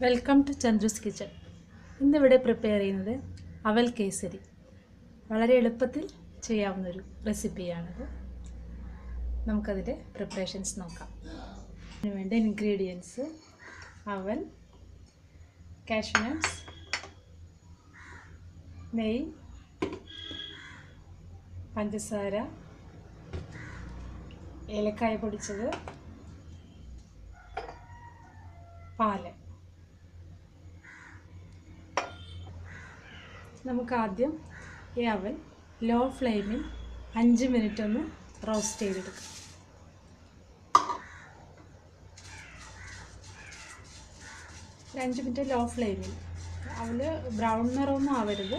Welcome to Chandru's kitchen. ഇന്നിവിടെ prepare ചെയ്യുന്നത് അവൽ കേസരി. വളരെ എളുപ്പത്തിൽ ചെയ്യാവുന്നൊരു റെസിപ്പിയാണിത്. നമുക്കതിൻ്റെ പ്രിപ്പറേഷൻസ് നോക്കാം. അതിന് വേണ്ട ഇൻഗ്രീഡിയൻസ്: അവൽ, കാഷ്യൂ നട്ട്സ്, നെയ്യ്, പഞ്ചസാര, ഏലക്കായ പൊടിച്ചത്, പാല്. നമുക്ക് ആദ്യം ഈ അവൽ ലോ ഫ്ലെയിമിൽ 5 മിനിറ്റ് ഒന്ന് റോസ്റ്റ് ചെയ്തെടുക്കാം. ഒരു 5 മിനിറ്റ് ലോ ഫ്ലെയിമിൽ. അവൽ ബ്രൗൺ നിറമൊന്നും ആവരുത്.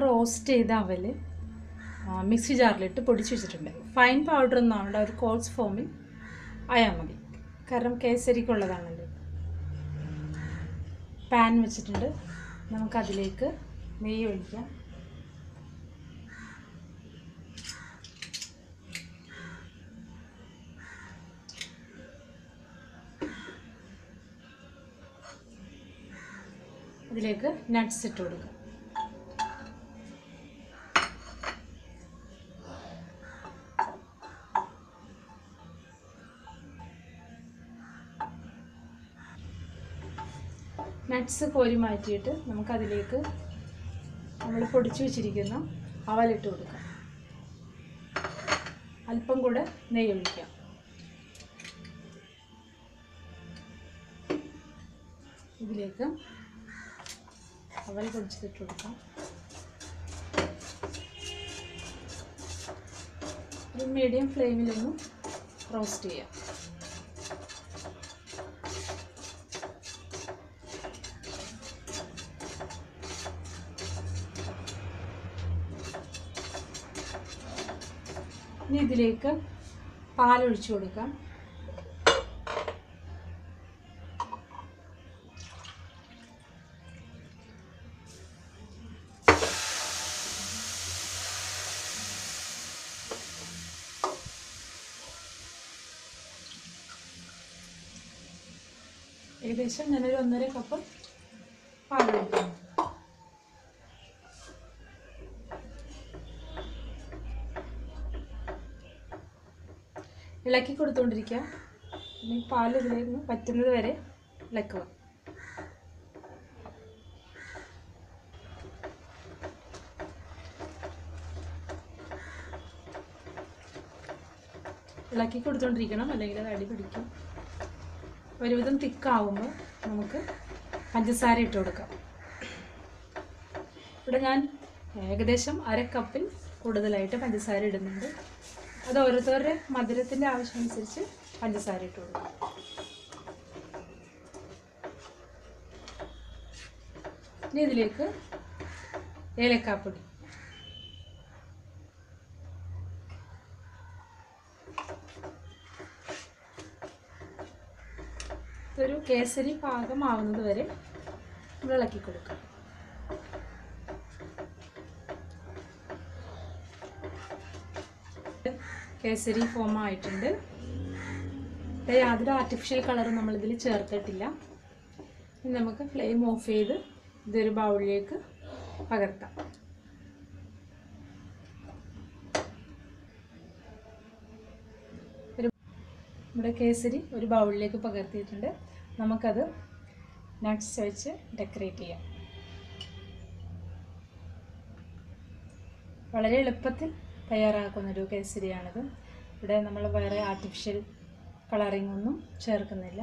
റോസ്റ്റ് ചെയ്ത അവൽ മിക്സി ജാറിലിട്ട് പൊടിച്ച് വെച്ചിട്ടുണ്ട്. ഫൈൻ പൗഡർ ഒന്നും ആവേണ്ട, ഒരു കോഴ്സ് ഫോമിൽ ആയാൽ മതി. കാരണം കേസരിക്കുള്ളതാണല്ലോ. പാൻ വെച്ചിട്ടുണ്ട്. നമുക്കതിലേക്ക് നെയ്യ് ഒഴിക്കാം. അതിലേക്ക് നട്ട്സ് ഇട്ട് കൊടുക്കാം. നട്ട്സ് കോരി മാറ്റിയിട്ട് നമുക്കതിലേക്ക് നമ്മൾ പൊടിച്ചു വെച്ചിരിക്കുന്ന അവലിട്ട് കൊടുക്കാം. അല്പം കൂടെ നെയ്യ് ഒഴിക്കാം. ഇതിലേക്ക് അവൽ പൊടിച്ചിട്ട് കൊടുക്കാം. ഒരു മീഡിയം ഫ്ലെയിമിലൊന്ന് റോസ്റ്റ് ചെയ്യാം. ഇനി ഇതിലേക്ക് പാലൊഴിച്ചു കൊടുക്കാം. ഏകദേശം ഞാനൊരു 1.5 കപ്പ് പാലൊഴിക്കാം. ഇളക്കി കൊടുത്തുകൊണ്ടിരിക്കുക. ഇനി പാൽ ഇതിലേക്ക് പറ്റുന്നത് വരെ ഇളക്കുക. ഇളക്കി കൊടുത്തുകൊണ്ടിരിക്കണം, അല്ലെങ്കിൽ അത് അടി പിടിക്കും. ഒരുവിധം തിക്കാവുമ്പോൾ നമുക്ക് പഞ്ചസാര ഇട്ട് കൊടുക്കാം. ഇവിടെ ഞാൻ ഏകദേശം 1/2 കപ്പിൽ കൂടുതലായിട്ട് പഞ്ചസാര ഇടുന്നുണ്ട്. അത് ഓരോരുത്തരുടെ മധുരത്തിൻ്റെ ആവശ്യമനുസരിച്ച് പഞ്ചസാര ഇട്ട് കൊടുക്കും. ഇനി ഇതിലേക്ക് ഏലക്കാപ്പൊടി, ഇതൊരു കേസരി പാകമാവുന്നത് വരെ ഇളക്കി കൊടുക്കാം. കേസരി ഫോം ആയിട്ടുണ്ട്. യാതൊരു ആർട്ടിഫിഷ്യൽ കളറും നമ്മളിതിൽ ചേർത്തിട്ടില്ല. ഇനി നമുക്ക് ഫ്ലെയിം ഓഫ് ചെയ്ത് ഇതൊരു ബൗളിലേക്ക് പകർത്താം. നമ്മുടെ കേസരി ഒരു ബൗളിലേക്ക് പകർത്തിയിട്ടുണ്ട്. നമുക്കത് നട്ട്സ് വെച്ച് ഡെക്കറേറ്റ് ചെയ്യാം. വളരെ എളുപ്പത്തിൽ തയ്യാറാക്കുന്നൊരു കേസരിയാണിത്. ഇവിടെ നമ്മൾ വേറെ ആർട്ടിഫിഷ്യൽ കളറിംഗ് ഒന്നും ചേർക്കുന്നില്ല.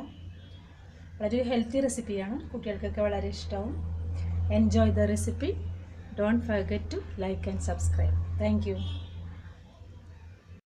വളരെ ഹെൽത്തി റെസിപ്പിയാണ്. കുട്ടികൾക്കൊക്കെ വളരെ ഇഷ്ടമാവും. Enjoy the recipe. Don't forget to like and subscribe. Thank U.